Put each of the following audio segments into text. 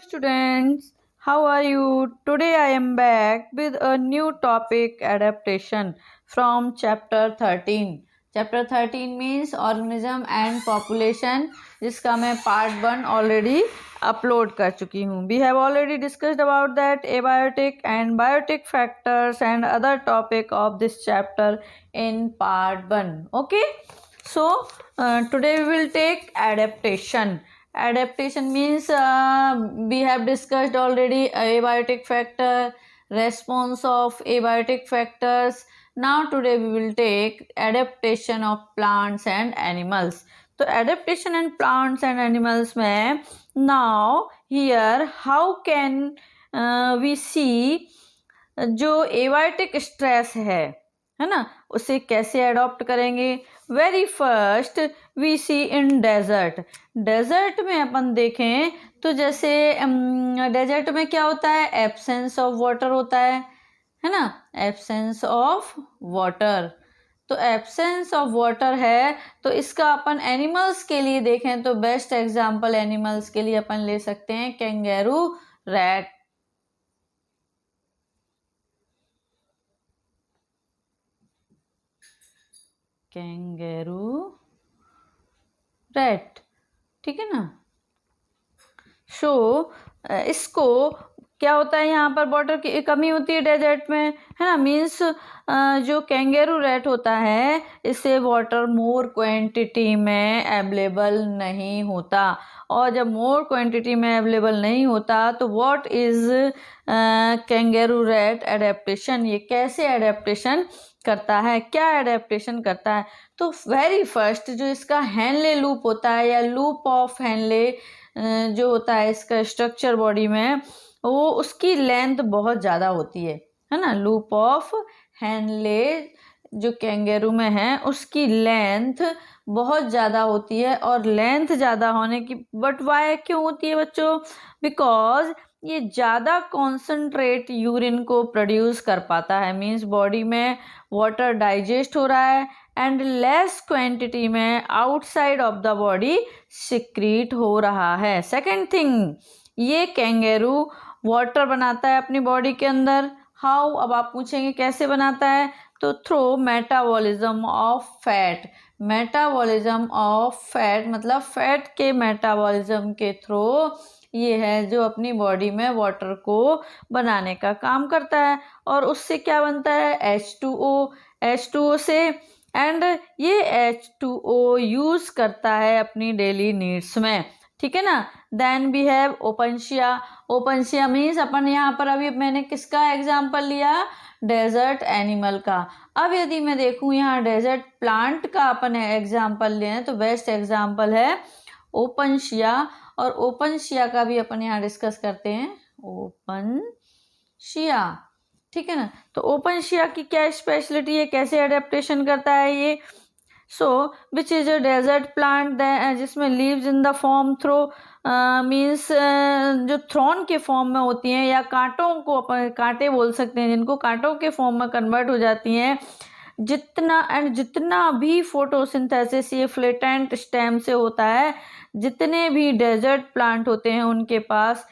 students, how are you? Today I am back with a new topic adaptation from chapter 13. Chapter 13 means organism and population, जिसका मैं part 1 already upload कर चुकी हूँ. We have already discussed about that abiotic and biotic factors and other topic of this chapter in part 1. Okay, so today we will take adaptation. Adaptation means we have discussed already abiotic factor, response of abiotic factors. Now today we will take adaptation of plants and animals. तो adaptation and plants and animals में now here how can we see जो abiotic stress है ना, उसे कैसे adopt करेंगे. Very first we see in desert. Desert में अपन देखें तो जैसे डेजर्ट में क्या होता है, एब्सेंस ऑफ वाटर होता है ना, एब्सेंस ऑफ वाटर. तो एब्सेंस ऑफ वाटर है तो इसका अपन एनिमल्स के लिए देखें तो बेस्ट एग्जांपल एनिमल्स के लिए अपन ले सकते हैं कैंगेरू रैट. कैंगेरू रैट, ठीक है ना. सो इसको क्या होता है, यहाँ पर वाटर की कमी होती है डेजर्ट में, है ना. मीन्स जो कैंगेरू रैट होता है इससे वाटर मोर क्वांटिटी में अवेलेबल नहीं होता. और जब मोर क्वांटिटी में अवेलेबल नहीं होता तो व्हाट इज कैंगेरू रैट एडेप्टेशन. ये कैसे एडेप्टेशन करता है, क्या एडेप्टेशन करता है. तो वेरी फर्स्ट जो इसका हेनले लूप होता है या लूप ऑफ हेनले जो होता है इसका स्ट्रक्चर बॉडी में, वो उसकी लेंथ बहुत ज़्यादा होती है ना. लूप ऑफ हेनले जो कैंगेरू में है उसकी लेंथ बहुत ज़्यादा होती है. और लेंथ ज़्यादा होने की बट वाई क्यों होती है बच्चों, बिकॉज ये ज़्यादा कॉन्सेंट्रेट यूरिन को प्रोड्यूस कर पाता है. मीन्स बॉडी में वाटर डाइजेस्ट हो रहा है एंड लेस क्वांटिटी में outside of the body secrete हो रहा है. सेकेंड थिंग, ये कैंगेरू वाटर बनाता है अपनी बॉडी के अंदर. हाउ, अब आप पूछेंगे कैसे बनाता है, तो through metabolism of fat. Metabolism of fat मतलब फैट के मेटाबॉलिज्म के थ्रू ये है जो अपनी बॉडी में वाटर को बनाने का काम करता है. और उससे क्या बनता है, H2O. H2O से एंड ये H2O यूज़ करता है अपनी डेली नीड्स में, ठीक है ना. Then we have opuntia. Opuntia means अपन यहाँ पर अभी मैंने किसका एग्जाम्पल लिया, डेजर्ट एनिमल का. अब यदि मैं देखूँ यहाँ डेजर्ट प्लांट का अपन एग्जाम्पल लें तो बेस्ट एग्जाम्पल है ओपनशिया. और ओपनशिया का भी अपन यहाँ डिस्कस करते हैं, ओपनशिया, ठीक है ना. तो ओपनशिया की क्या स्पेशलिटी है, कैसे अडेप्टेशन करता है ये. So which is a desert plant जिसमें leaves in the form thorn means जो थ्रॉन के फॉर्म में होती हैं या कांटों को अपन कांटे बोल सकते हैं जिनको, कांटों के फॉर्म में कन्वर्ट हो जाती हैं. जितना भी फोटोसिंथेसिस ये फ्लेटेंट स्टेम से होता है, जितने भी डेजर्ट प्लांट होते हैं उनके पास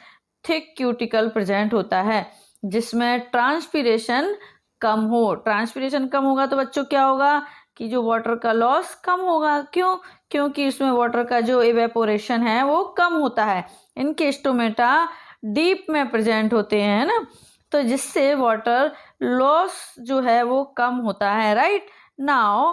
थिक क्यूटिकल प्रेजेंट होता है जिसमें ट्रांसपीरेशन कम हो. ट्रांसपीरेशन कम होगा तो बच्चों क्या होगा कि जो वाटर का लॉस कम होगा. क्यों, क्योंकि इसमें वाटर का जो इवेपोरेशन है वो कम होता है. इनके स्टोमेटा डीप में प्रेजेंट होते हैं ना, तो जिससे वाटर लॉस जो है वो कम होता है. Right now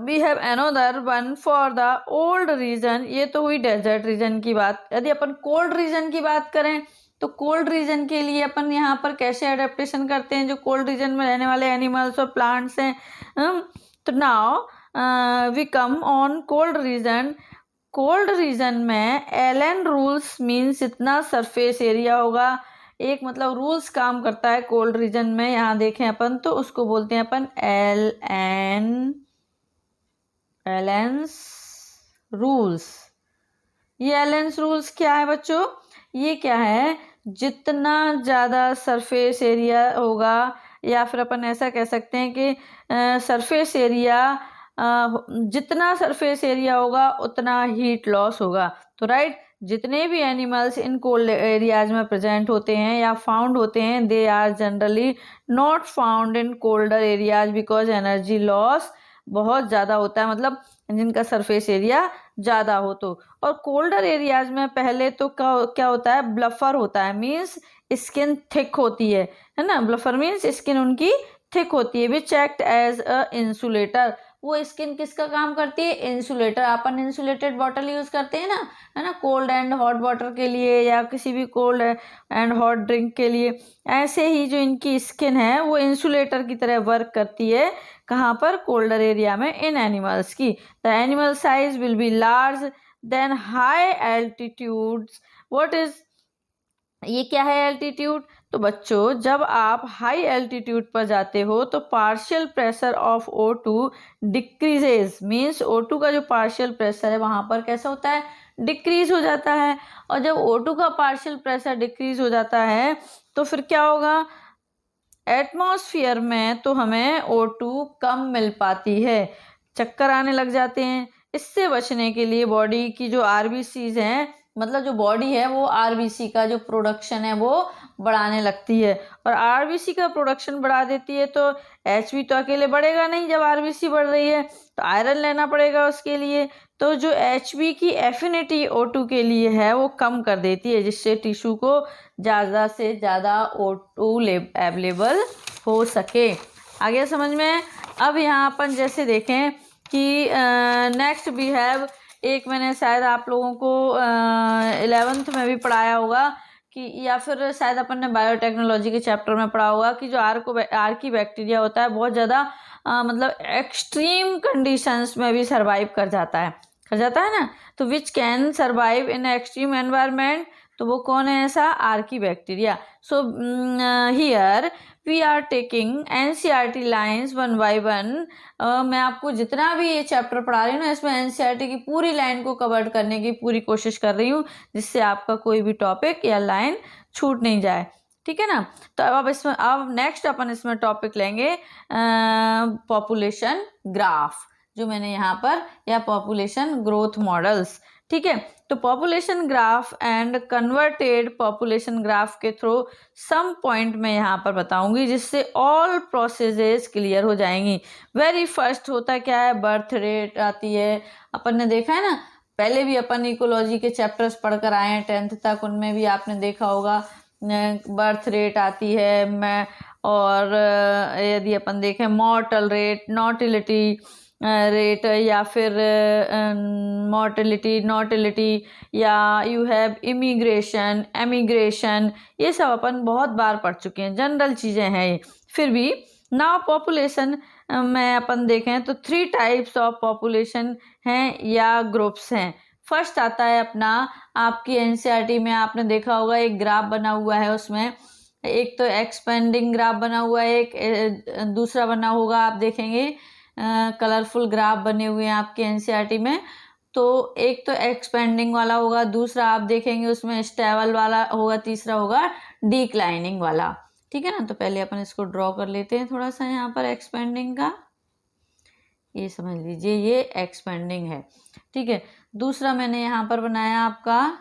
we have another one for the old region. ये तो हुई डेजर्ट रीजन की बात. यदि अपन कोल्ड रीजन की बात करें तो कोल्ड रीजन के लिए अपन यहाँ पर कैसे अडेप्टेशन करते हैं जो कोल्ड रीजन में रहने वाले एनिमल्स और प्लांट्स हैं. तो now we come on cold region. Cold region में एलन रूल्स मीन्स इतना सरफेस एरिया होगा. एक मतलब रूल्स काम करता है कोल्ड रीजन में, यहाँ देखें अपन तो उसको बोलते हैं अपन एलेंस रूल्स. ये एलेंस रूल्स क्या है बच्चों, ये क्या है, जितना ज़्यादा सरफेस एरिया होगा या फिर अपन ऐसा कह सकते हैं कि सरफेस एरिया जितना सरफेस एरिया होगा उतना हीट लॉस होगा. तो राइट जितने भी एनिमल्स इन कोल्ड एरियाज में प्रेजेंट होते हैं या फाउंड होते हैं, they are generally not found in colder areas because energy loss बहुत ज़्यादा होता है, मतलब जिनका सरफेस एरिया ज़्यादा हो तो। और कोल्डर एरियाज में पहले तो क्या होता है, ब्लफर होता है, मीन्स स्किन थिक होती है ना। ब्लफर मीन्स स्किन उनकी थिक होती है, which act as a insulator. वो स्किन किसका काम करती है, इंसुलेटर। अपन इंसुलेटेड बॉटल यूज करते हैं ना, है ना, कोल्ड एंड हॉट वाटर के लिए या किसी भी कोल्ड एंड हॉट ड्रिंक के लिए। ऐसे ही जो इनकी स्किन है वो इंसुलेटर की तरह वर्क करती है। कहाँ पर, कोल्डर एरिया में, इन एनिमल्स की। The animal size will be large than high altitudes. What is, ये क्या है एल्टीट्यूड? तो बच्चों, जब आप हाई एल्टीट्यूड पर जाते हो तो partial pressure of O2 decreases, means O2 का जो पार्शियल प्रेशर है वहां पर कैसा होता है, डिक्रीज हो जाता है। और जब O2 का पार्शियल प्रेशर डिक्रीज हो जाता है तो फिर क्या होगा, एटमॉस्फेयर में तो हमें O2 कम मिल पाती है, चक्कर आने लग जाते हैं। इससे बचने के लिए बॉडी की जो आरबीसीज हैं, मतलब जो बॉडी है वो आरबीसी का जो प्रोडक्शन है वो बढ़ाने लगती है। और आरबीसी का प्रोडक्शन बढ़ा देती है तो एचबी तो अकेले बढ़ेगा नहीं, जब आरबीसी बढ़ रही है तो आयरन लेना पड़ेगा उसके लिए। तो जो एचबी की एफिनिटी O2 के लिए है वो कम कर देती है, जिससे टिश्यू को ज़्यादा से ज़्यादा O2 अवेलेबल हो सके। आगे समझ में। अब यहाँ अपन जैसे देखें कि नेक्स्ट वी हैव, एक मैंने शायद आप लोगों को 11th में भी पढ़ाया होगा कि, या फिर शायद अपन ने बायोटेक्नोलॉजी के चैप्टर में पढ़ा होगा कि जो आर्की बैक्टीरिया होता है बहुत ज़्यादा मतलब एक्सट्रीम कंडीशंस में भी सरवाइव कर जाता है ना। तो which can survive in extreme environment, तो वो कौन है ऐसा, archaebacteria. So here we are taking NCERT lines 1 by 1। मैं आपको जितना भी ये चैप्टर पढ़ा रही हूँ ना, इसमें NCERT की पूरी लाइन को कवर करने की पूरी कोशिश कर रही हूँ, जिससे आपका कोई भी टॉपिक या लाइन छूट नहीं जाए, ठीक है ना। तो अब नेक्स्ट अपन इसमें टॉपिक लेंगे पॉपुलेशन ग्राफ, जो मैंने यहाँ पर, या पॉपुलेशन ग्रोथ मॉडल्स, ठीक है। तो population graph and converted population graph के थ्रू सम पॉइंट मैं यहाँ पर बताऊंगी, जिससे ऑल प्रोसेसेस क्लियर हो जाएंगी। वेरी फर्स्ट होता क्या है, बर्थ रेट आती है। अपन ने देखा है ना, पहले भी अपन इकोलॉजी के चैप्टर्स पढ़कर आए हैं 10th तक, उनमें भी आपने देखा होगा बर्थ रेट आती है। मैं और यदि अपन देखें मॉर्टल रेट, नॉटिलिटी रेट, या फिर नॉटिलिटी, या यू हैव इमिग्रेशन, एमिग्रेशन, ये सब अपन बहुत बार पढ़ चुके हैं, जनरल चीज़ें हैं ये। फिर भी नाउ पॉपुलेशन में अपन देखें तो 3 टाइप्स ऑफ पॉपुलेशन हैं या ग्रुप्स हैं। फर्स्ट आता है अपना, आपकी NCERT में आपने देखा होगा एक ग्राफ बना हुआ है, उसमें एक तो एक्सपेंडिंग ग्राफ बना हुआ है, एक दूसरा बना होगा, आप देखेंगे कलरफुल ग्राफ बने हुए हैं आपके NCERT में। तो एक तो एक्सपेंडिंग वाला होगा, दूसरा आप देखेंगे उसमें स्टेबल वाला होगा, तीसरा होगा डिक्लाइनिंग वाला, ठीक है ना। तो पहले अपन इसको ड्रॉ कर लेते हैं थोड़ा सा यहाँ पर एक्सपेंडिंग का, ये समझ लीजिए ये एक्सपेंडिंग है, ठीक है। दूसरा मैंने यहाँ पर बनाया आपका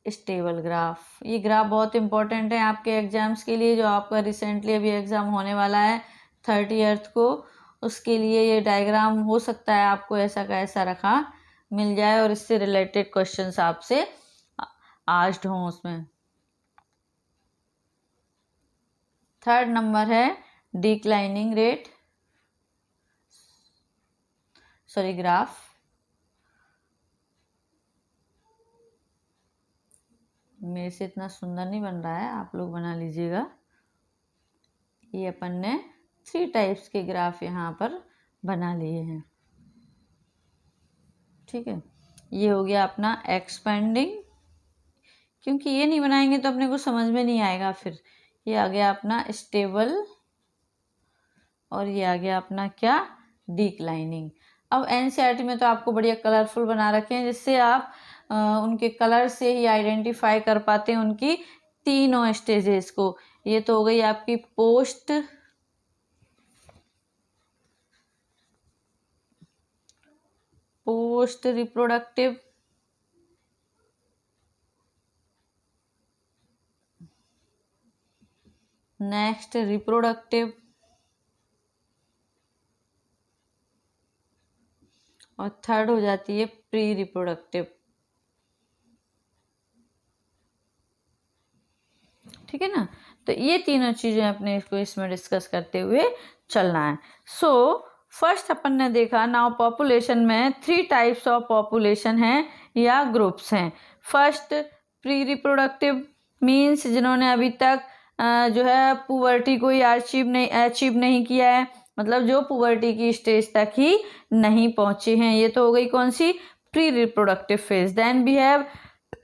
स्टेबल ग्राफ। ये ग्राफ बहुत इंपॉर्टेंट है आपके एग्जाम्स के लिए, जो आपका रिसेंटली अभी एग्ज़ाम होने वाला है 30th को, उसके लिए ये डायग्राम हो सकता है आपको ऐसा का ऐसा रखा मिल जाए और इससे रिलेटेड क्वेश्चंस आपसे आस्क्ड हों उसमें। थर्ड नंबर है डिक्लाइनिंग रेट, सॉरी ग्राफ। मेरे से इतना सुंदर नहीं बन रहा है, आप लोग बना लीजिएगा। ये अपन ने 3 टाइप्स के ग्राफ यहाँ पर बना लिए हैं, ठीक है। ये हो गया अपना एक्सपेंडिंग, क्योंकि ये नहीं बनाएंगे तो अपने को समझ में नहीं आएगा। फिर ये आ गया अपना स्टेबल, और ये आ गया अपना क्या, डिक्लाइनिंग। अब NCERT में तो आपको बढ़िया कलरफुल बना रखे हैं, जिससे आप उनके कलर से ही आइडेंटिफाई कर पाते हैं उनकी तीनों स्टेजेस को। ये तो हो गई आपकी पोस्ट रिप्रोडक्टिव नेक्स्ट रिप्रोडक्टिव, और थर्ड हो जाती है प्री रिप्रोडक्टिव। ठीक है ना, तो ये तीनों चीजें अपने इसको इसमें डिस्कस करते हुए चलना है। सो फर्स्ट अपन ने देखा, नाउ पॉपुलेशन में 3 टाइप्स ऑफ पॉपुलेशन हैं या ग्रुप्स हैं। फर्स्ट प्री रिप्रोडक्टिव मीन्स जिन्होंने अभी तक जो है पुबर्टी को अचीव नहीं किया है, मतलब जो पुबर्टी की स्टेज तक ही नहीं पहुंचे हैं। ये तो हो गई कौन सी, pre reproductive phase. Then we have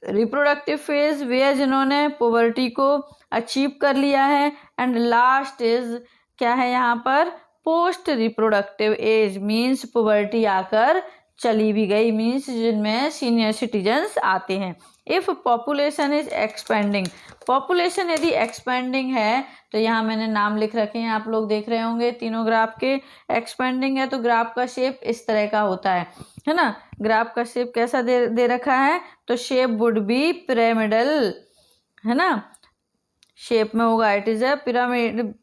reproductive phase where जिन्होंने पुबर्टी को अचीव कर लिया है। एंड लास्ट इज क्या है यहाँ पर, post reproductive age means puberty आकर चली भी गई, मीन्स जिनमें सीनियर सिटीजन्स आते हैं। If population is expanding, population यदि एक्सपेंडिंग है तो यहाँ मैंने नाम लिख रखे हैं, आप लोग देख रहे होंगे तीनों ग्राफ के। एक्सपेंडिंग है तो ग्राफ का शेप इस तरह का होता है ना। ग्राफ का शेप कैसा दे रखा है, तो शेप वुड बी पिरामिडल, है ना, शेप में होगा, it is a pyramid.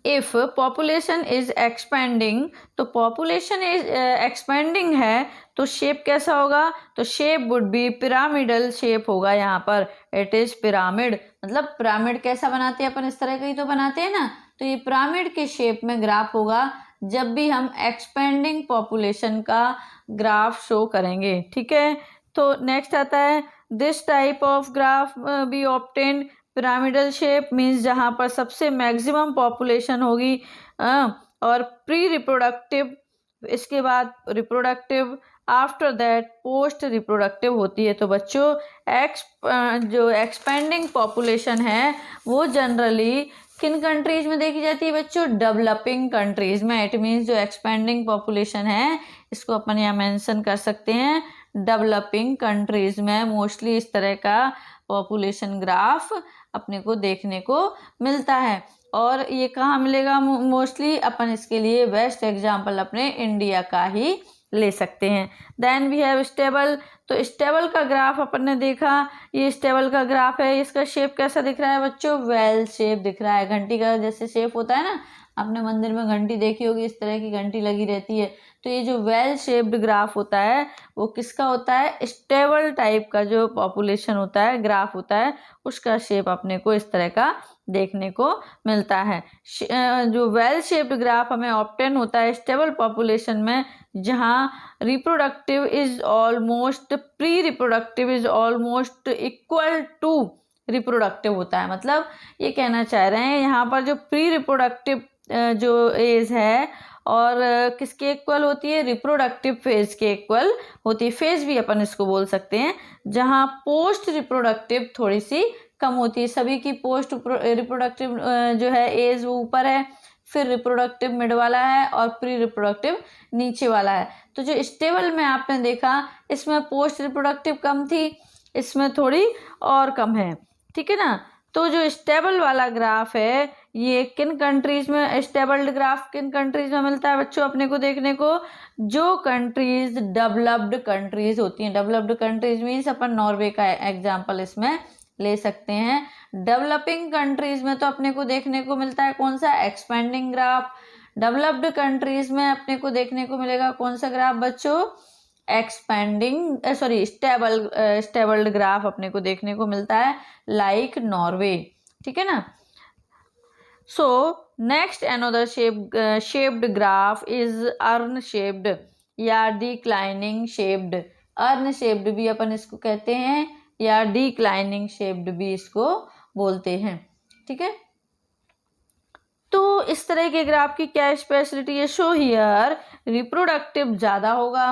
If population is expanding, तो पॉपुलेशन इज एक्सपेंडिंग है तो शेप कैसा होगा, तो shape would be pyramidal shape होगा यहाँ पर, इट इज पिरामिड। मतलब पिरामिड कैसा बनाते हैं अपन, इस तरह का ही तो बनाते हैं ना, तो ये पिरामिड के शेप में ग्राफ होगा जब भी हम एक्सपेंडिंग पॉपुलेशन का ग्राफ शो करेंगे। ठीक है, तो नेक्स्ट आता है this type of graph B obtained pyramidal shape means जहाँ पर सबसे मैक्सिमम पॉपुलेशन होगी। और प्री रिप्रोडक्टिव, इसके बाद reproductive, after that post reproductive होती है। तो बच्चों जो एक्सपेंडिंग पॉपुलेशन है वो जनरली किन कंट्रीज में देखी जाती है बच्चों, डेवलपिंग कंट्रीज में। इट मीन्स जो एक्सपेंडिंग पॉपुलेशन है इसको अपन यहाँ मेंशन कर सकते हैं, डेवलपिंग कंट्रीज में मोस्टली इस तरह का पॉपुलेशन ग्राफ अपने को देखने को मिलता है। और ये कहाँ मिलेगा मोस्टली, अपन इसके लिए बेस्ट एग्जाम्पल अपने इंडिया का ही ले सकते हैं। देन वी हैव स्टेबल, तो स्टेबल का ग्राफ अपन ने देखा, ये स्टेबल का ग्राफ है। इसका शेप कैसा दिख रहा है बच्चों, वेल शेप दिख रहा है, घंटी का जैसे शेप होता है ना, आपने मंदिर में घंटी देखी होगी, इस तरह की घंटी लगी रहती है। तो ये जो वेल शेप्ड ग्राफ होता है वो किसका होता है, स्टेबल टाइप का जो पॉपुलेशन होता है, ग्राफ होता है, उसका शेप अपने को इस तरह का देखने को मिलता है। जो वेल शेप्ड ग्राफ हमें ऑब्टेन होता है स्टेबल पॉपुलेशन में, जहाँ reproductive is almost, pre reproductive is almost equal to reproductive होता है। मतलब ये कहना चाह रहे हैं यहाँ पर जो प्री रिप्रोडक्टिव जो एज है और किसके इक्वल होती है, रिप्रोडक्टिव फेज के इक्वल होती है। फेज भी अपन इसको बोल सकते हैं, जहाँ पोस्ट रिप्रोडक्टिव थोड़ी सी कम होती है। सभी की पोस्ट रिप्रोडक्टिव जो है एज वो ऊपर है, फिर रिप्रोडक्टिव मिड वाला है और प्री रिप्रोडक्टिव नीचे वाला है। तो जो स्टेबल में आपने देखा इसमें पोस्ट रिप्रोडक्टिव कम थी, इसमें थोड़ी और कम है। ठीक है ना, तो जो स्टेबल वाला ग्राफ है ये किन कंट्रीज में, स्टेबल्ड ग्राफ किन कंट्रीज में मिलता है बच्चों अपने को देखने को, जो कंट्रीज डेवलप्ड कंट्रीज होती हैं। डेवलप्ड कंट्रीज मीन्स अपन नॉर्वे का एग्जांपल इसमें ले सकते हैं। डेवलपिंग कंट्रीज में तो अपने को देखने को मिलता है कौन सा, एक्सपेंडिंग ग्राफ। डेवलप्ड कंट्रीज में अपने को देखने को मिलेगा कौन सा ग्राफ बच्चों, एक्सपेंडिंग स्टेबल्ड ग्राफ अपने को देखने को मिलता है, लाइक नॉर्वे। ठीक है ना। So next another shaped graph is earn shaped या डिक्लाइनिंग शेप्ड। अर्न शेप्ड भी अपन इसको कहते हैं या डिक्लाइनिंग शेप्ड भी इसको बोलते हैं। ठीक है, तो इस तरह के ग्राफ की क्या स्पेशलिटी है, शो हियर रिप्रोडक्टिव ज़्यादा होगा,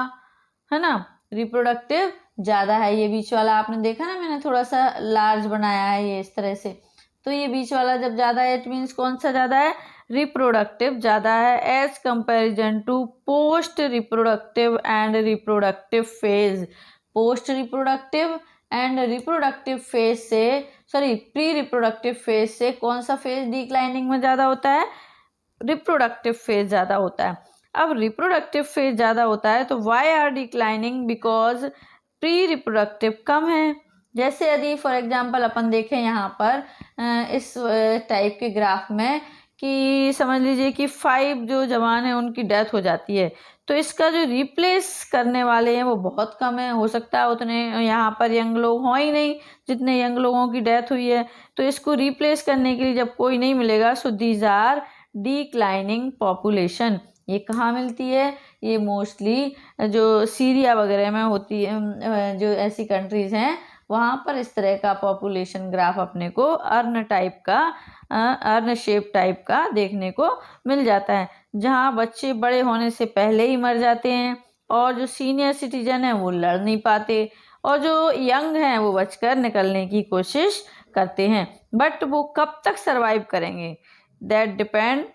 है ना, रिप्रोडक्टिव ज़्यादा है। ये बीच वाला आपने देखा ना, मैंने थोड़ा सा लार्ज बनाया है ये इस तरह से, तो ये बीच वाला जब ज़्यादा है इट मीन्स कौन सा ज़्यादा है, रिप्रोडक्टिव ज़्यादा है as comparison to post reproductive and reproductive phase. Post reproductive and reproductive phase से, सॉरी प्री रिप्रोडक्टिव फेज से कौन सा फेज डिक्लाइनिंग में ज़्यादा होता है, रिप्रोडक्टिव फेज ज़्यादा होता है। अब रिप्रोडक्टिव फेज ज़्यादा होता है तो why are declining, because pre reproductive कम है, जैसे यदि फॉर एग्जांपल अपन देखें यहाँ पर इस टाइप के ग्राफ में कि समझ लीजिए कि 5 जो जवान हैं उनकी डेथ हो जाती है, तो इसका जो रिप्लेस करने वाले हैं वो बहुत कम है। हो सकता है उतने यहाँ पर यंग लोग हों ही नहीं जितने यंग लोगों की डेथ हुई है। तो इसको रिप्लेस करने के लिए जब कोई नहीं मिलेगा, so these are declining population. ये कहाँ मिलती है? ये मोस्टली जो सीरिया वगैरह में होती है, जो ऐसी कंट्रीज़ हैं वहाँ पर इस तरह का पॉपुलेशन ग्राफ अपने को अर्न शेप टाइप का देखने को मिल जाता है, जहाँ बच्चे बड़े होने से पहले ही मर जाते हैं और जो सीनियर सिटीजन है वो लड़ नहीं पाते और जो यंग हैं वो बचकर निकलने की कोशिश करते हैं। बट वो कब तक सरवाइव करेंगे, दैट डिपेंड,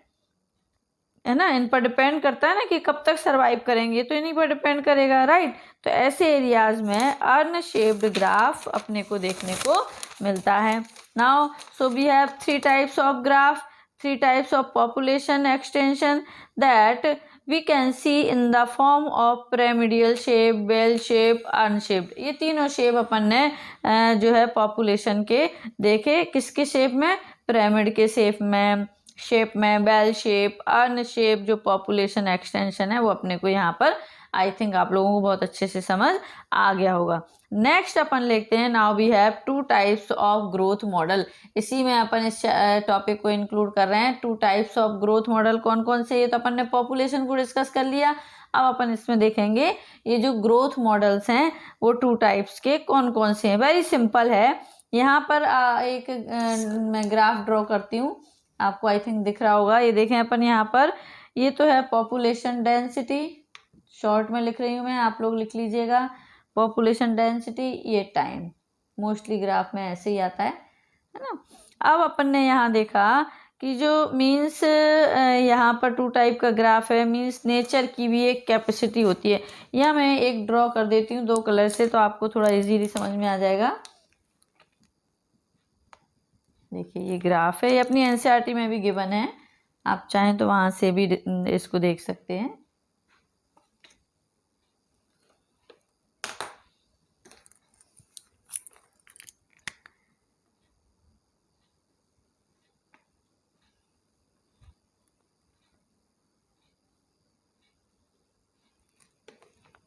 है ना, इन पर डिपेंड करता है ना कि कब तक सरवाइव करेंगे, तो इन्हीं पर डिपेंड करेगा, राइट। तो ऐसे एरियाज में अर्न शेप्ड ग्राफ अपने को देखने को मिलता है। Now so we have 3 types of graph, 3 types of population extension that we can see in the form of pyramidal shape, bell shape, urn shaped. ये तीनों शेप अपन ने जो है पॉपुलेशन के देखे, किसके शेप में? पिरामिड के शेप में, बेल शेप, अर्न शेप जो पॉपुलेशन एक्सटेंशन है वो अपने को यहाँ पर आई थिंक आप लोगों को बहुत अच्छे से समझ आ गया होगा। नेक्स्ट अपन देखते हैं, now we have 2 types of growth model. इसी में अपन इस टॉपिक को इंक्लूड कर रहे हैं। 2 टाइप्स ऑफ ग्रोथ मॉडल कौन कौन से? ये तो अपन ने पॉपुलेशन को डिस्कस कर लिया। अब अपन इसमें देखेंगे ये जो ग्रोथ मॉडल्स हैं वो 2 टाइप्स के कौन कौन से हैं। वेरी सिंपल है। यहाँ पर एक मैं ग्राफ ड्रॉ करती हूँ, आपको आई थिंक दिख रहा होगा। ये देखें अपन यहाँ पर, ये तो है पॉपुलेशन डेंसिटी, शॉर्ट में लिख रही हूँ मैं, आप लोग लिख लीजिएगा। पॉपुलेशन डेंसिटी, ये टाइम, मोस्टली ग्राफ में ऐसे ही आता है ना। अब अपन ने यहाँ देखा कि जो मीन्स यहाँ पर 2 टाइप का ग्राफ है, मीन्स नेचर की भी एक कैपेसिटी होती है। यहाँ मैं एक ड्रॉ कर देती हूँ 2 कलर से, तो आपको थोड़ा इजीली समझ में आ जाएगा। देखिए ये ग्राफ है, ये अपनी एनसीईआरटी में भी गिवन है, आप चाहें तो वहाँ से भी इसको देख सकते हैं।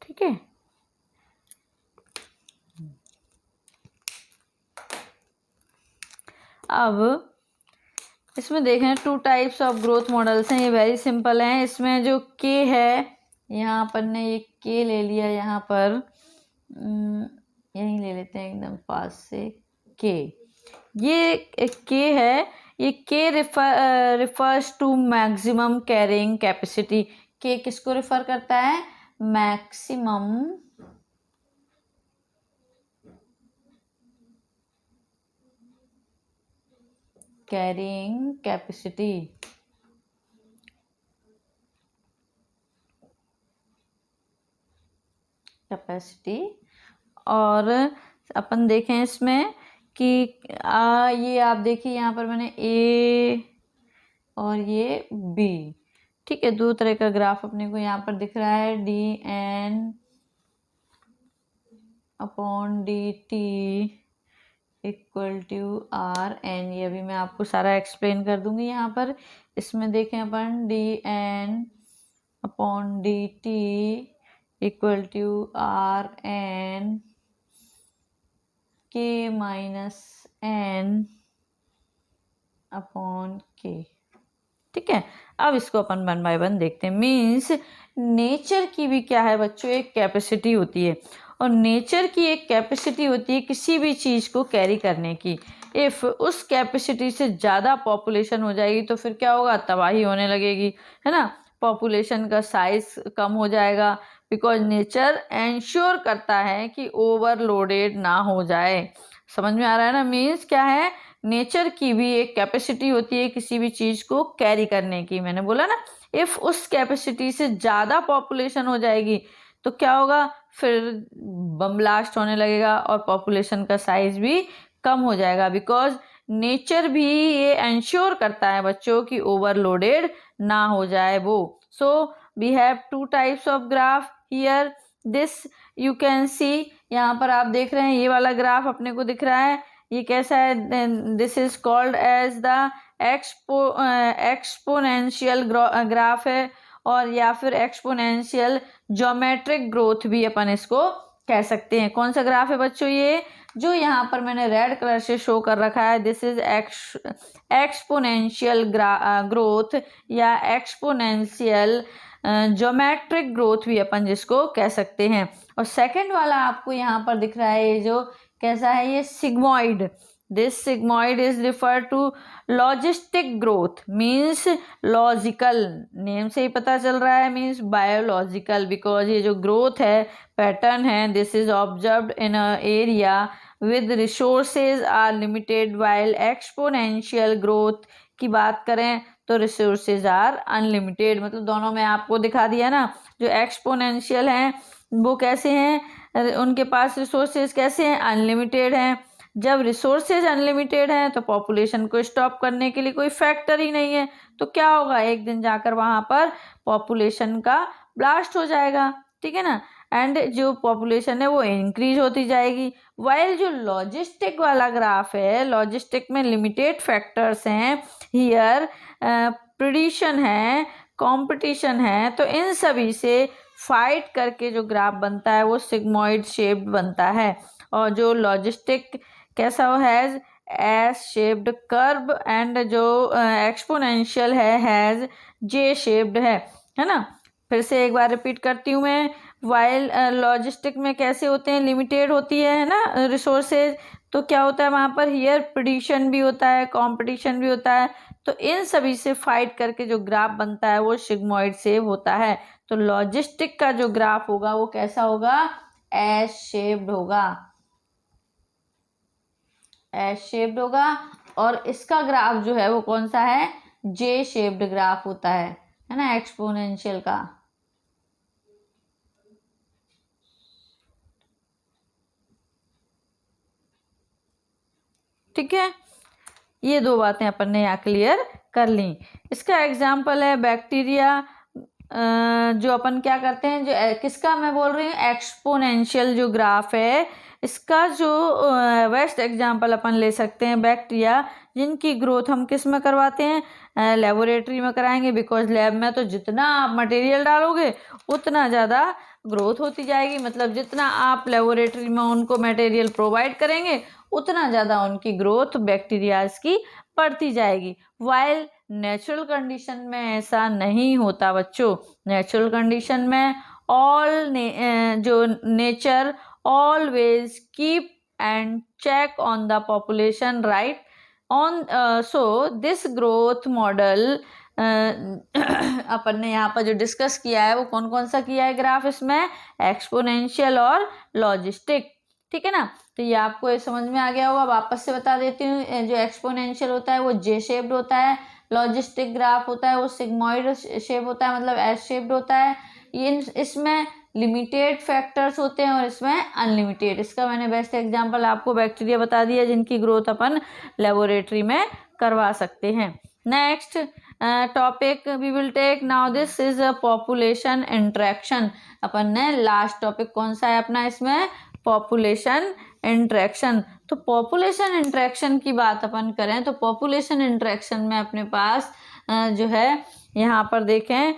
ठीक है, अब इसमें देखें 2 टाइप्स ऑफ ग्रोथ मॉडल्स हैं। ये वेरी सिंपल हैं। इसमें जो के है, यहाँ अपन ने ये के ले लिया, यहाँ पर यहीं ले लेते हैं एकदम पास से के। ये एक के है, ये K refers to maximum carrying capacity. K किसको रिफर करता है? Maximum carrying capacity. और अपन देखें इसमें कि ये आप देखिए यहाँ पर मैंने ए और ये बी, ठीक है, 2 तरह का ग्राफ अपने को यहाँ पर दिख रहा है। D N upon D T equal to are N. ये अभी मैं आपको सारा एक्सप्लेन कर दूंगी यहाँ पर। इसमें देखें अपन D N upon D T equal to are N K minus N upon K. ठीक है, अब इसको अपन 1 बाय 1 देखते हैं। मीन्स नेचर की भी क्या है बच्चों, एक कैपेसिटी होती है, और नेचर की एक कैपेसिटी होती है किसी भी चीज़ को कैरी करने की। इफ़ उस कैपेसिटी से ज़्यादा पॉपुलेशन हो जाएगी तो फिर क्या होगा? तबाही होने लगेगी, है ना। पॉपुलेशन का साइज कम हो जाएगा, बिकॉज नेचर एंश्योर करता है कि ओवरलोडेड ना हो जाए। समझ में आ रहा है ना? मीन्स क्या है, नेचर की भी एक कैपेसिटी होती है किसी भी चीज़ को कैरी करने की। मैंने बोला ना, इफ़ उस कैपेसिटी से ज़्यादा पॉपुलेशन हो जाएगी तो क्या होगा? फिर बम ब्लास्ट होने लगेगा और पॉपुलेशन का साइज भी कम हो जाएगा, बिकॉज नेचर भी ये एंश्योर करता है बच्चों की ओवरलोडेड ना हो जाए वो। So we have 2 types of graph here. This you can see, यहाँ पर आप देख रहे हैं ये वाला ग्राफ अपने को दिख रहा है, ये कैसा है, this is called as the exponential graph है, और या फिर एक्सपोनेंशियल ज्योमेट्रिक ग्रोथ भी अपन इसको कह सकते हैं। कौन सा ग्राफ है बच्चों, ये जो यहाँ पर मैंने रेड कलर से शो कर रखा है, दिस इज एक्सपोनेंशियल ग्रोथ या एक्सपोनेंशियल ज्योमेट्रिक ग्रोथ भी अपन जिसको कह सकते हैं। और सेकंड वाला आपको यहाँ पर दिख रहा है, ये जो कैसा है, ये sigmoid, this sigmoid is refer to logistic growth, means logical, name से ही पता चल रहा है, मीन्स बायोलॉजिकल, बिकॉज ये जो ग्रोथ है पैटर्न है, this is observed in a area with resources are limited, while exponential growth की बात करें तो रिसोर्सेज आर अनलिमिटेड। मतलब दोनों में आपको दिखा दिया ना, जो एक्सपोनेंशियल हैं वो कैसे हैं, उनके पास रिसोर्सेज कैसे हैं, अनलिमिटेड हैं। जब रिसोर्सेज अनलिमिटेड हैं तो पॉपुलेशन को स्टॉप करने के लिए कोई फैक्टर ही नहीं है, तो क्या होगा, एक दिन जाकर वहां पर पॉपुलेशन का ब्लास्ट हो जाएगा, ठीक है ना, एंड जो पॉपुलेशन है वो इंक्रीज होती जाएगी। वाइल जो लॉजिस्टिक वाला ग्राफ है, लॉजिस्टिक में लिमिटेड फैक्टर्स हैं, हियर प्रेडिशन है, कंपटीशन है, तो इन सभी से फाइट करके जो ग्राफ बनता है वो सिग्मॉइड शेप्ड बनता है। और जो लॉजिस्टिक कैसा वो has S shaped curve, and जो एक्सपोनेंशियल है हैज जे शेप्ड है ना। फिर से एक बार रिपीट करती हूँ मैं, वाइल लॉजिस्टिक में कैसे होते हैं, लिमिटेड होती है ना रिसोर्सेज, तो क्या होता है वहाँ पर, हियर प्रेडिशन भी होता है, कंपटीशन भी होता है, तो इन सभी से फाइट करके जो ग्राफ बनता है वो सिग्मॉइड शेप होता है। तो लॉजिस्टिक का जो ग्राफ होगा वो कैसा होगा, एस शेप्ड होगा, एस शेप्ड होगा। और इसका ग्राफ जो है वो कौन सा है, जे शेप्ड ग्राफ होता है ना, एक्सपोनेंशियल का। ठीक है, ये दो बातें अपन ने यहाँ क्लियर कर ली। इसका एग्जाम्पल है बैक्टीरिया, जो अपन क्या करते हैं, जो किसका मैं बोल रही हूँ, एक्सपोनेंशियल जो ग्राफ है, इसका जो बेस्ट एग्जांपल अपन ले सकते हैं बैक्टीरिया, जिनकी ग्रोथ हम किस में करवाते हैं, लेबोरेटरी में कराएंगे, बिकॉज लैब में तो जितना आप मटेरियल डालोगे उतना ज़्यादा ग्रोथ होती जाएगी। मतलब जितना आप लेबोरेटरी में उनको मटेरियल प्रोवाइड करेंगे उतना ज़्यादा उनकी ग्रोथ बैक्टीरियाज की बढ़ती जाएगी। वाइल नेचुरल कंडीशन में ऐसा नहीं होता बच्चों। नेचुरल कंडीशन में जो nature always keep and check on the population, right? So this growth model अपन ने यहाँ पर जो डिस्कस किया है वो कौन कौन सा किया है ग्राफ, इसमें एक्सपोनेंशियल और लॉजिस्टिक, ठीक है ना। तो ये आपको ये समझ में आ गया होगा। वापस से बता देती हूँ, जो एक्सपोनेंशियल होता है वो जे शेप्ड होता है, लॉजिस्टिक ग्राफ होता है वो सिग्मॉइड शेप होता है, मतलब एस शेप्ड होता है। ये इसमें लिमिटेड फैक्टर्स होते हैं और इसमें अनलिमिटेड। इसका मैंने बेस्ट एग्जांपल आपको बैक्टीरिया बता दिया, जिनकी ग्रोथ अपन लेबोरेटरी में करवा सकते हैं। Next topic we will take now, this is a population interaction. अपन ने लास्ट टॉपिक कौन सा है अपना इसमें, पॉपुलेशन इंटरेक्शन। तो पॉपुलेशन इंटरेक्शन की बात अपन करें तो पॉपुलेशन इंटरेक्शन में अपने पास जो है यहाँ पर देखें,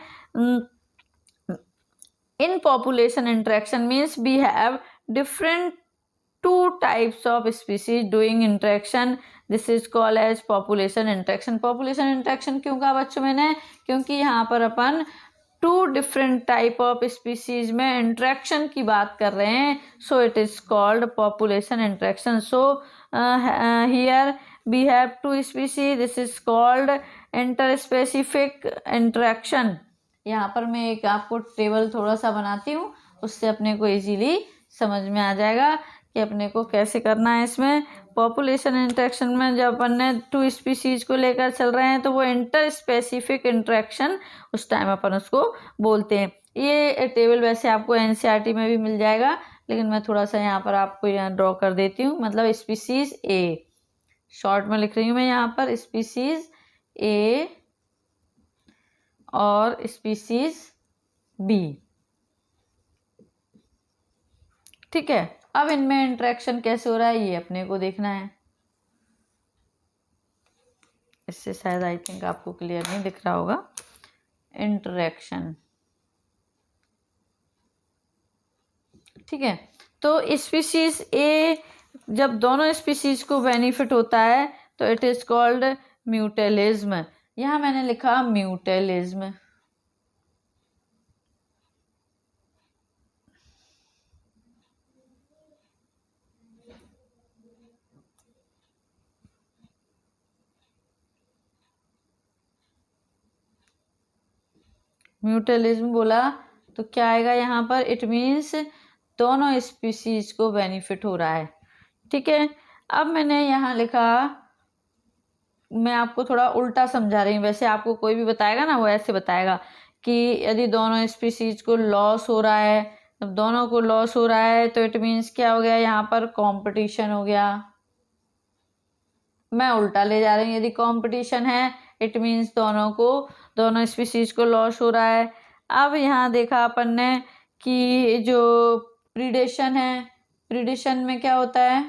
in population interaction means we have different two types of species doing interaction, this is called as population interaction। population interaction क्यों कहा बच्चों मैंने, क्योंकि यहाँ पर अपन two different type of species में इंट्रैक्शन की बात कर रहे हैं, so it is called population interaction. So here we have two species, this is called interspecific interaction. यहाँ पर मैं एक आपको टेबल थोड़ा सा बनाती हूँ, उससे अपने को इजीली समझ में आ जाएगा कि अपने को कैसे करना है। इसमें पॉपुलेशन इंटरेक्शन में जब अपन ने टू स्पीसीज को लेकर चल रहे हैं तो वो इंटर स्पेसिफिक इंटरेक्शन उस टाइम अपन उसको बोलते हैं। ये टेबल वैसे आपको एनसीईआरटी में भी मिल जाएगा, लेकिन मैं थोड़ा सा यहाँ पर आपको यहाँ ड्रॉ कर देती हूँ। मतलब स्पीसीज ए, शॉर्ट में लिख रही हूँ मैं यहाँ पर, स्पीसीज ए और स्पीसीज बी। ठीक है, अब इनमें इंटरेक्शन कैसे हो रहा है ये अपने को देखना है। इससे शायद आई थिंक आपको क्लियर नहीं दिख रहा होगा। इंटरेक्शन, ठीक है। तो स्पीशीज ए, जब दोनों स्पीशीज को बेनिफिट होता है तो इट इज कॉल्ड म्यूटेलिज्म। यहाँ मैंने लिखा म्यूटेलिज्म। म्यूटेलिज्म बोला तो क्या आएगा यहाँ पर, इट मीन्स दोनों स्पीशीज को बेनिफिट हो रहा है। ठीक है, अब मैंने यहाँ लिखा, मैं आपको थोड़ा उल्टा समझा रही हूँ, वैसे आपको कोई भी बताएगा ना वो ऐसे बताएगा कि यदि दोनों स्पीशीज को लॉस हो रहा है, जब दोनों को लॉस हो रहा है तो इट मीन्स क्या हो गया, यहाँ पर कंपटीशन हो गया। मैं उल्टा ले जा रही हूँ, यदि कंपटीशन है इट मीन्स दोनों स्पीशीज को लॉस हो रहा है। अब यहाँ देखा अपन ने कि जो प्रीडेशन है, प्रीडेशन में क्या होता है,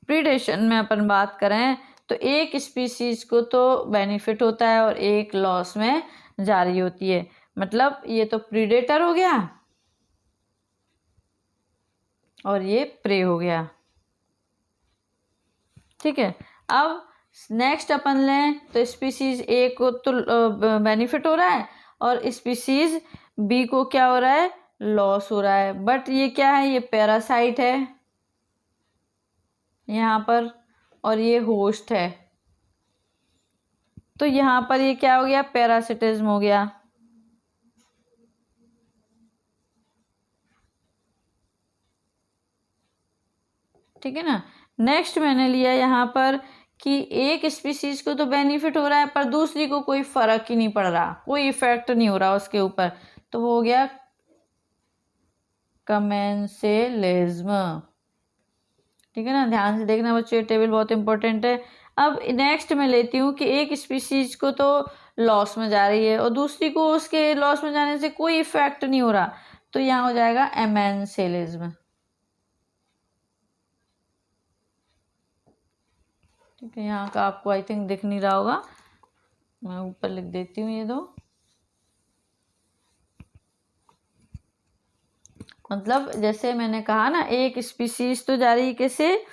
प्रीडेशन में अपन बात करें तो एक स्पीशीज को तो बेनिफिट होता है और एक लॉस में जा रही होती है। मतलब ये तो प्रीडेटर हो गया और ये प्रे हो गया। ठीक है, अब नेक्स्ट अपन लें तो स्पीशीज ए को तो बेनिफिट हो रहा है और स्पीशीज बी को क्या हो रहा है, लॉस हो रहा है। बट ये क्या है, ये पैरासाइट है यहाँ पर और ये होस्ट है, तो यहाँ पर ये क्या हो गया, पैरासिटिज्म हो गया। ठीक है ना। नेक्स्ट मैंने लिया यहाँ पर कि एक स्पीशीज को तो बेनिफिट हो रहा है पर दूसरी को कोई फर्क ही नहीं पड़ रहा, कोई इफेक्ट नहीं हो रहा उसके ऊपर, तो वो हो गया कमेंसेलिज्म। ठीक है ना, ध्यान से देखना बच्चों, ये टेबल बहुत इंपॉर्टेंट है। अब नेक्स्ट मैं लेती हूँ कि एक स्पीशीज को तो लॉस में जा रही है और दूसरी को उसके लॉस में जाने से कोई इफेक्ट नहीं हो रहा, तो यहाँ हो जाएगा एमेंसेलिज्म। ठीक है, यहाँ का आपको आई थिंक दिख नहीं रहा होगा, मैं ऊपर लिख देती हूँ ये दो। मतलब जैसे मैंने कहा ना, एक स्पीशीज तो जा रही है कैसे,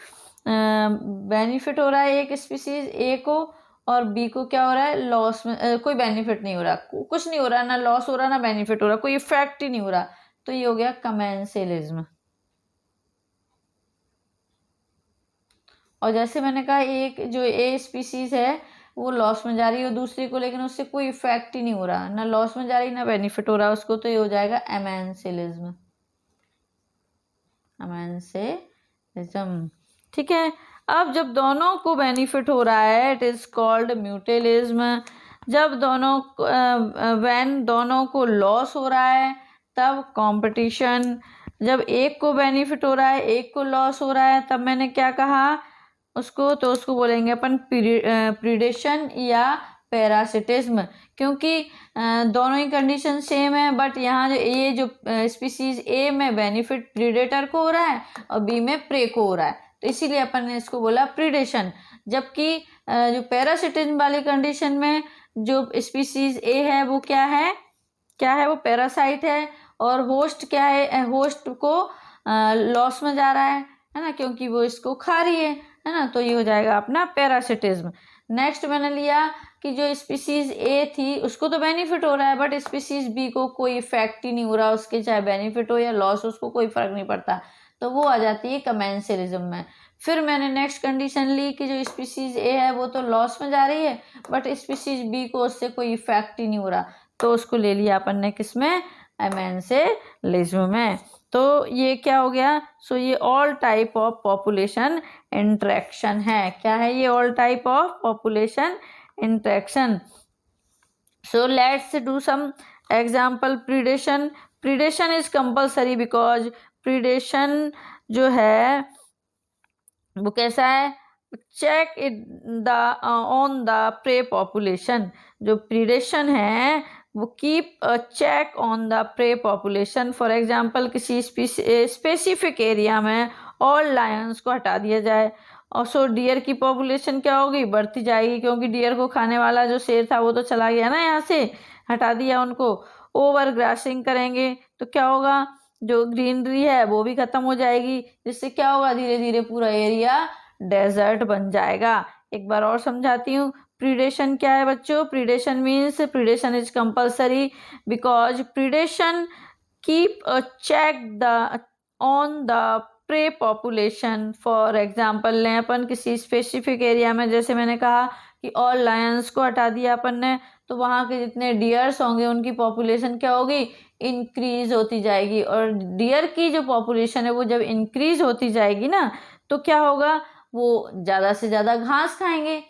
बेनिफिट हो रहा है एक स्पीशीज ए को और बी को क्या हो रहा है, लॉस में, कोई बेनिफिट नहीं हो रहा, कुछ नहीं हो रहा, ना लॉस हो रहा ना बेनिफिट हो रहा, कोई इफेक्ट ही नहीं हो रहा, तो ये हो गया कमेंसेलिज्म। और जैसे मैंने कहा एक जो ए स्पीशीज है वो लॉस में जा रही है और दूसरी को लेकिन उससे कोई इफेक्ट ही नहीं हो रहा, ना लॉस में जा रही ना बेनिफिट हो रहा उसको, तो ये हो जाएगा एमेंसेलिज्म। एमेंसेलिज्म, ठीक है। अब जब दोनों को बेनिफिट हो रहा है इट इज कॉल्ड म्यूटेलिज्म। जब व्हेन दोनों को लॉस हो रहा है तब कंपटीशन। जब एक को बेनिफिट हो रहा है एक को लॉस हो रहा है तब मैंने क्या कहा उसको, तो उसको बोलेंगे अपन प्रीडेशन या पैरासिटिज्म, क्योंकि दोनों ही कंडीशन सेम है, बट यहाँ जो स्पीशीज ए में बेनिफिट प्रीडेटर को हो रहा है और बी में प्रे को हो रहा है, तो इसीलिए अपन ने इसको बोला प्रीडेशन। जबकि जो पैरासिटिज्म वाली कंडीशन में जो स्पीशीज ए है वो क्या है, वो पैरासाइट है और होस्ट क्या है, होस्ट को लॉस में जा रहा है ना, क्योंकि वो इसको खा रही है ना, तो ये हो जाएगा अपना पैरासिटिज्म। नेक्स्ट मैंने लिया कि जो स्पीशीज ए थी उसको तो बेनिफिट हो रहा है बट स्पीशीज बी को कोई इफेक्ट ही नहीं हो रहा, उसके चाहे बेनिफिट हो या लॉस उसको कोई फर्क नहीं पड़ता, तो वो आ जाती है कमेंसेलिज्म में। फिर मैंने नेक्स्ट कंडीशन ली कि जो स्पीशीज ए है वो तो लॉस में जा रही है बट स्पीशीज बी को उससे कोई इफेक्ट ही नहीं हो रहा, तो उसको ले लिया अपन ने किसमें, एमेंसेलिज्म में। तो ये क्या हो गया, सो ये all type of population interaction है। क्या है ये, all type of population interaction. So let's do some example. Predation is compulsory because predation जो है वो कैसा है, check it the on the prey population. जो प्रीडेशन है वो keep a check on the prey population. For example किसी specific area में ऑल लायंस को हटा दिया जाए और सो डियर की पॉपुलेशन क्या होगी, बढ़ती जाएगी, क्योंकि डियर को खाने वाला जो शेर था वो तो चला गया ना, यहाँ से हटा दिया उनको। ओवर ग्रासिंग करेंगे तो क्या होगा, जो ग्रीनरी है वो भी खत्म हो जाएगी, जिससे क्या होगा, धीरे धीरे पूरा एरिया डेजर्ट बन जाएगा। एक बार और समझाती हूँ। प्रीडेशन क्या है बच्चों? Predation means predation is compulsory because predation keep a check the on the prey population. For example लें अपन किसी स्पेसिफिक एरिया में, जैसे मैंने कहा कि ऑल लायंस को हटा दिया अपन ने, तो वहाँ के जितने डियर्स होंगे उनकी पॉपुलेशन क्या होगी, इंक्रीज होती जाएगी। और डियर की जो पॉपुलेशन है वो जब इंक्रीज होती जाएगी ना, तो क्या होगा, वो ज़्यादा से ज़्यादा घास खाएंगे।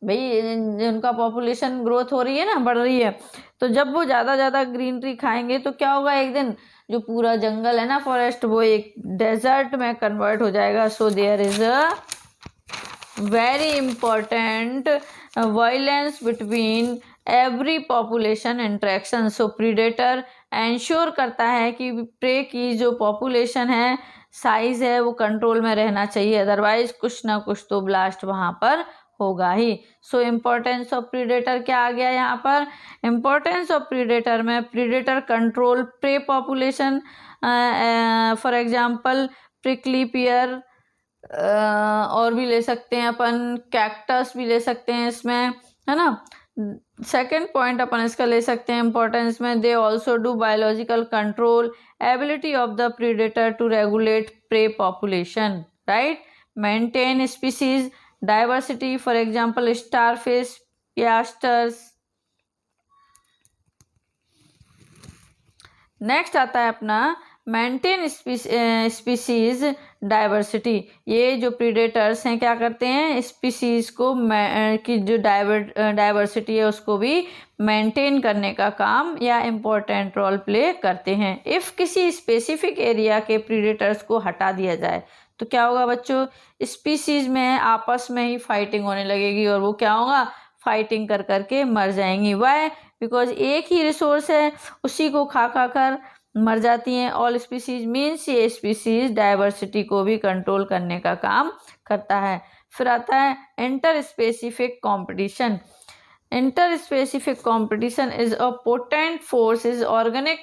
भाई उनका पॉपुलेशन ग्रोथ हो रही है ना, बढ़ रही है, तो जब वो ज़्यादा ग्रीनरी खाएंगे तो क्या होगा, एक दिन जो पूरा जंगल है ना, फॉरेस्ट, वो एक डेजर्ट में कन्वर्ट हो जाएगा। So there is a very important violence between every population interaction. So predator ensure करता है कि प्रे की जो पॉपुलेशन है, साइज है, वो कंट्रोल में रहना चाहिए, अदरवाइज कुछ ना कुछ तो ब्लास्ट वहाँ पर होगा ही। सो इम्पोर्टेंस ऑफ प्रीडेटर क्या आ गया यहाँ पर? इम्पोर्टेंस ऑफ प्रीडेटर में predator control pray population. For example prickly पियर, और भी ले सकते हैं अपन, कैक्टस भी ले सकते हैं इसमें, है ना। सेकेंड पॉइंट अपन इसका ले सकते हैं इम्पोर्टेंस में, they also do biological control, ability of the predator to regulate prey population, right, maintain species diversity. For example starfish, pisasters. Next आता है अपना मेंटेन स्पीसीज डाइवर्सिटी। ये जो प्रीडेटर्स हैं क्या करते हैं, स्पीसीज को की जो डाइवर्सिटी है उसको भी मेंटेन करने का काम या इम्पोर्टेंट रोल प्ले करते हैं। इफ़ किसी स्पेसिफिक एरिया के प्रीडेटर्स को हटा दिया जाए तो क्या होगा बच्चों, स्पीसीज में आपस में ही फाइटिंग होने लगेगी और वो क्या होगा, फाइटिंग कर करके मर जाएंगी। वाई? बिकॉज एक ही रिसोर्स है, उसी को खा खा कर मर जाती हैं। ऑल स्पीसीज मीन्स ये स्पीसीज डाइवर्सिटी को भी कंट्रोल करने का काम करता है। फिर आता है inter specific competition. Interspecific competition is a potent force is organic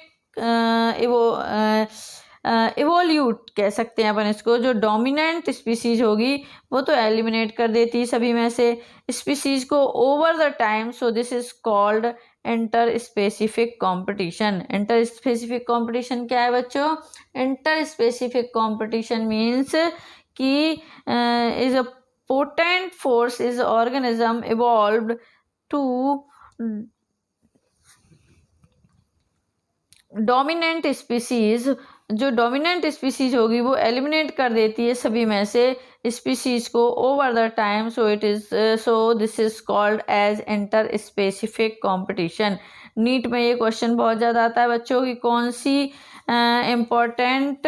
evolute कह सकते हैं अपन इसको। जो डोमिनेंट स्पीसीज होगी वो तो एलिमिनेट कर देती है सभी में से स्पीसीज को over the time. So this is called interspecific competition. Interspecific competition क्या है बच्चों? इंटर स्पेसिफिक कॉम्पिटिशन मीन्स कि is a potent force is organism evolved to dominant species. जो डोमिनेंट स्पीसीज होगी वो एलिमिनेट कर देती है सभी में से स्पीसीज को over the time. So this is called as interspecific competition. NEET में ये क्वेश्चन बहुत ज़्यादा आता है बच्चों की कौन सी इम्पोर्टेंट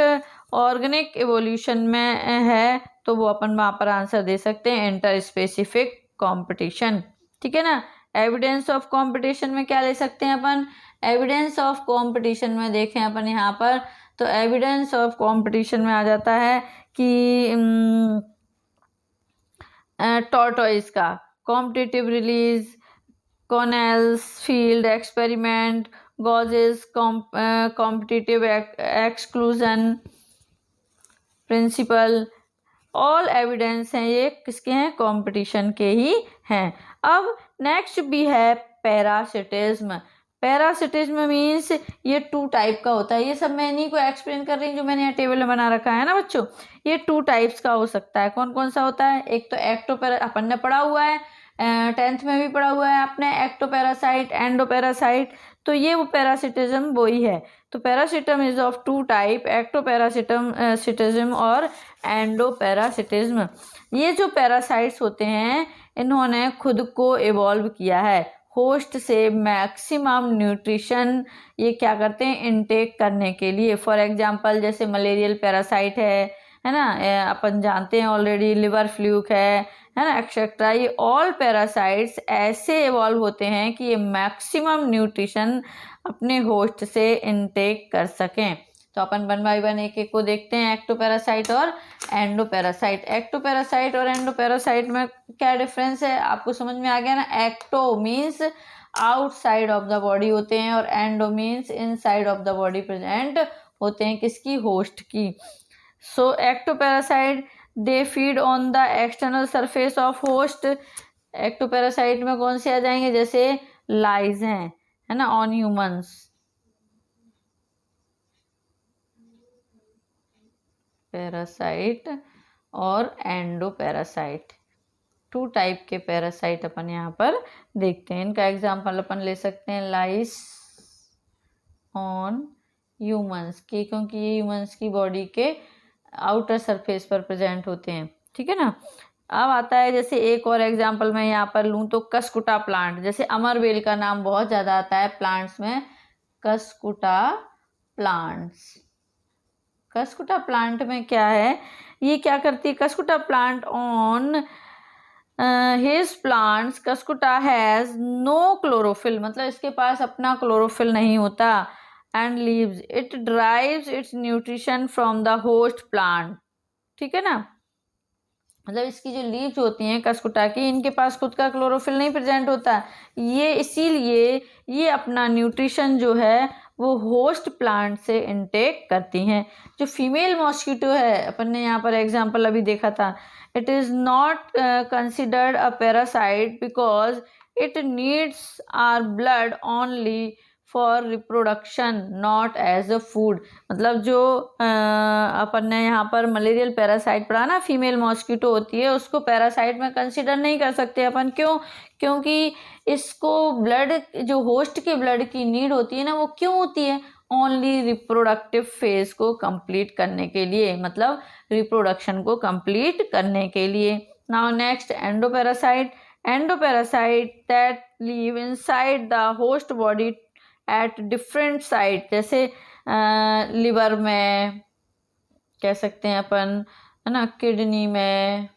ऑर्गेनिक एवोल्यूशन में है, तो वो अपन वहाँ पर आंसर दे सकते हैं इंटर स्पेसिफिक कॉम्पिटिशन। ठीक है ना। एविडेंस ऑफ कॉम्पिटिशन में क्या ले सकते हैं अपन? एविडेंस ऑफ कॉम्पिटिशन में देखें अपन यहाँ पर, तो एविडेंस ऑफ कॉम्पिटिशन में आ जाता है कि टॉर्टोइस का competitive release, Connell's field experiment, Gause's competitive exclusion principle, all evidence हैं ये किसके हैं? कंपटीशन के ही हैं। अब नेक्स्ट भी है पैरासिटिज्म। पैरासिटिज्म मीन्स ये 2 टाइप का होता है। ये सब मैं इन्हीं को एक्सप्लेन कर रही हूँ जो मैंने यहाँ टेबल में बना रखा है ना बच्चों। ये 2 टाइप्स का हो सकता है। कौन कौन सा होता है? एक तो एक्टोपैरा, अपन ने पढ़ा हुआ है 10th में भी पढ़ा हुआ है आपने, एक्टोपैरासाइट एंडोपैरासाइट। तो ये वो पैरासिटिज्म वही है। तो पैरासिटम इज ऑफ 2 टाइप, एक्टोपैरासिटिज्म और एंडोपैरासिटिज्म। ये जो पैरासाइट्स होते हैं इन्होंने खुद को इवॉल्व किया है होस्ट से मैक्सिमम न्यूट्रिशन ये क्या करते हैं? इनटेक करने के लिए। फॉर एग्जांपल जैसे मलेरियल पैरासाइट है ना, अपन जानते हैं ऑलरेडी, लिवर फ्लूक है है ना, एक्सेट्रा, ये ऑल पैरासाइट्स ऐसे इवॉल्व होते हैं कि ये मैक्सिमम न्यूट्रिशन अपने होस्ट से इनटेक कर सकें। तो अपन 1 बाय 1 एक एक को देखते हैं, एक्टोपैरासाइट और एंडोपैरासाइट। एक्टोपैरासाइट और एंडोपैरासाइट में क्या डिफरेंस है आपको समझ में आ गया ना। Ecto means outside of the body होते हैं और endo means inside of the body present होते हैं, किसकी, होस्ट की। So ectoparasite they feed on the external surface of host. Ectoparasite में कौन से आ जाएंगे, जैसे लाइज हैं, है ना, ऑन ह्यूमंस। पैरासाइट और एंडोपैरासाइट, 2 टाइप के पैरासाइट अपन यहाँ पर देखते हैं। इनका एग्जाम्पल अपन ले सकते हैं लाइस ऑन ह्यूमंस की, क्योंकि ये ह्यूमंस की बॉडी के आउटर सरफेस पर प्रेजेंट होते हैं, ठीक है ना। अब आता है जैसे एक और एग्जाम्पल मैं यहाँ पर लूँ तो कसकुटा प्लांट। जैसे अमरबेल का नाम बहुत ज़्यादा आता है प्लांट्स में, कसकुटा प्लांट्स। कसकुटा प्लांट में क्या है, ये क्या करती है, Cuscuta plant on his plants, Cuscuta has no chlorophyll, मतलब इसके पास अपना क्लोरोफिल नहीं होता। And leaves it drives its nutrition from the host plant, ठीक है ना। मतलब इसकी जो लीव्स होती हैं कसकुटा की, इनके पास खुद का क्लोरोफिल नहीं प्रेजेंट होता, ये इसीलिए ये अपना न्यूट्रिशन जो है वो होस्ट प्लांट से इनटेक करती हैं। जो फीमेल मॉस्किटो है, अपन ने यहाँ पर एग्जांपल अभी देखा था, it is not considered a parasite because it needs our blood only for reproduction not as a food. मतलब जो अपन ने यहाँ पर मलेरियल पैरासाइट पढ़ा ना, फीमेल मॉस्किटो होती है, उसको पैरासाइट में कंसिडर नहीं कर सकते अपन। क्यों? क्योंकि इसको ब्लड, जो होस्ट के ब्लड की नीड होती है ना, वो क्यों होती है, ओनली रिप्रोडक्टिव फेज को कंप्लीट करने के लिए, मतलब रिप्रोडक्शन को कंप्लीट करने के लिए। Now next endoparasite. Endoparasite that live inside the host body at different site, जैसे लिवर में कह सकते हैं अपन, है ना, किडनी में,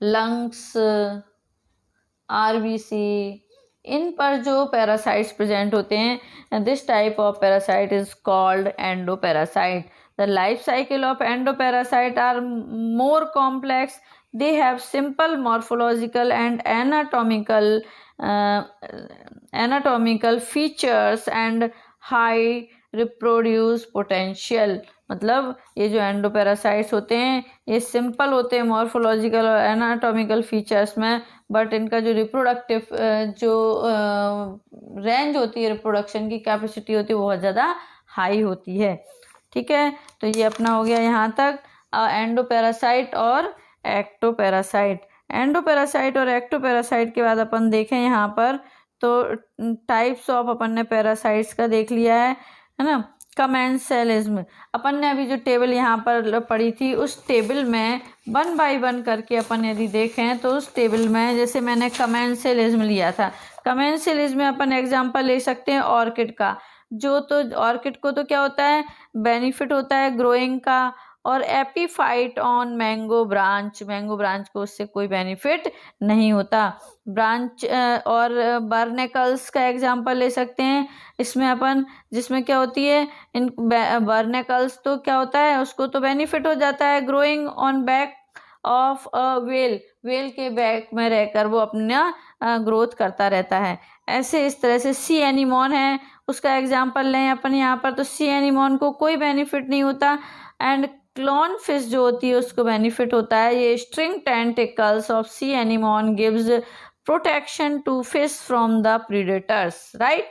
लंग्स, आरबीसी, इन पर जो पैरासाइट्स प्रेजेंट होते हैं, this type of parasite is called endoparasite. The life cycle of endoparasite are more complex, they have simple morphological and anatomical features and high reproduce potential। मतलब ये जो endoparasites होते हैं ये सिंपल होते हैं मॉर्फोलॉजिकल और एनाटॉमिकल फीचर्स में, बट इनका जो रिप्रोडक्टिव जो रेंज होती है, रिप्रोडक्शन की कैपेसिटी होती है, वो बहुत ज़्यादा हाई होती है, ठीक है। तो ये अपना हो गया यहाँ तक एंडोपैरासाइट और एक्टोपैरासाइट। एंडोपैरासाइट और एक्टोपैरासाइट के बाद अपन देखें यहाँ पर तो टाइप्स ऑफ अपन ने पैरासाइट्स का देख लिया है ना। कमेंसेलिज्म, अपन ने अभी जो टेबल यहाँ पर पढ़ी थी उस टेबल में 1 बाय 1 करके अपन यदि देखें तो उस टेबल में जैसे मैंने कमेंसेलिज्म लिया था, कमेंसेलिज्म में अपन एग्जांपल ले सकते हैं ऑर्किड का। जो तो ऑर्किड को तो क्या होता है, बेनिफिट होता है ग्रोइंग का, और epiphyte on mango branch, mango branch को उससे कोई बेनिफिट नहीं होता। ब्रांच और बर्नेकल्स का एग्जांपल ले सकते हैं इसमें अपन, जिसमें क्या होती है, इन बर्नेकल्स तो क्या होता है, उसको तो बेनिफिट हो जाता है growing on back of a well, well के बैक में रहकर वो अपना ग्रोथ करता रहता है। ऐसे इस तरह से सी एनीमोन है, उसका एग्जांपल लें अपन यहाँ पर, तो सी एनीमोन को कोई बेनिफिट नहीं होता। एंड क्लॉन फिश जो होती है उसको बेनिफिट होता है। ये string tentacles of sea anemone gives protection to fish from the predators, right.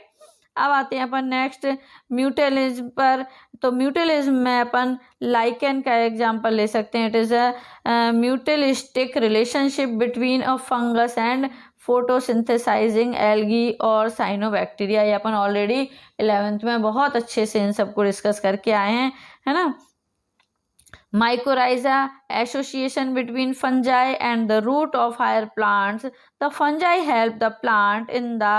अब आते हैं अपन नेक्स्ट म्यूटेलिज्म पर। तो म्यूटेलिज्म में अपन लाइकेन का एग्जांपल ले सकते हैं। It is a mutualistic relationship between a fungus and photosynthesizing algae और साइनोबैक्टीरिया। ये अपन ऑलरेडी 11th में बहुत अच्छे से इन सबको डिस्कस करके आए हैं, है ना। Mycorrhiza, association between fungi and the root of higher plants. The fungi help the plant in the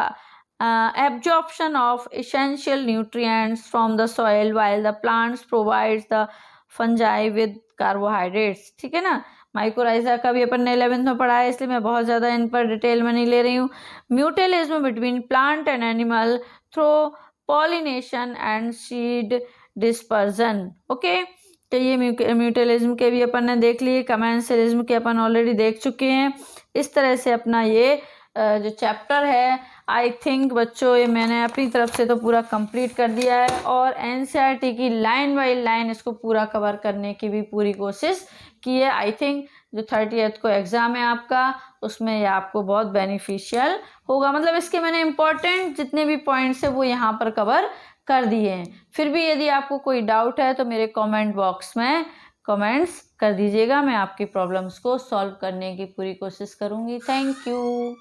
absorption of essential nutrients from the soil, while the plants provides the fungi with carbohydrates, ठीक है ना। Mycorrhiza का भी अपन ने 11th में पढ़ा है, इसलिए मैं बहुत ज़्यादा इन पर डिटेल में नहीं ले रही हूँ। Mutualism between plant and animal through pollination and seed dispersion, okay. तो ये म्यूटेलिज्म के भी अपन ने देख लिए, कमेंसलिज्म के अपन ऑलरेडी देख चुके हैं। इस तरह से अपना ये जो चैप्टर है, आई थिंक बच्चों ये मैंने अपनी तरफ से तो पूरा कंप्लीट कर दिया है, और एनसीईआरटी की लाइन बाय लाइन इसको पूरा कवर करने की भी पूरी कोशिश की है। आई थिंक जो 30th को एग्ज़ाम है आपका, उसमें ये आपको बहुत बेनिफिशियल होगा। मतलब इसके मैंने इम्पोर्टेंट जितने भी पॉइंट्स है वो यहाँ पर कवर कर दिए हैं। फिर भी यदि आपको कोई डाउट है तो मेरे कमेंट बॉक्स में कमेंट्स कर दीजिएगा, मैं आपकी प्रॉब्लम्स को सॉल्व करने की पूरी कोशिश करूँगी। Thank you.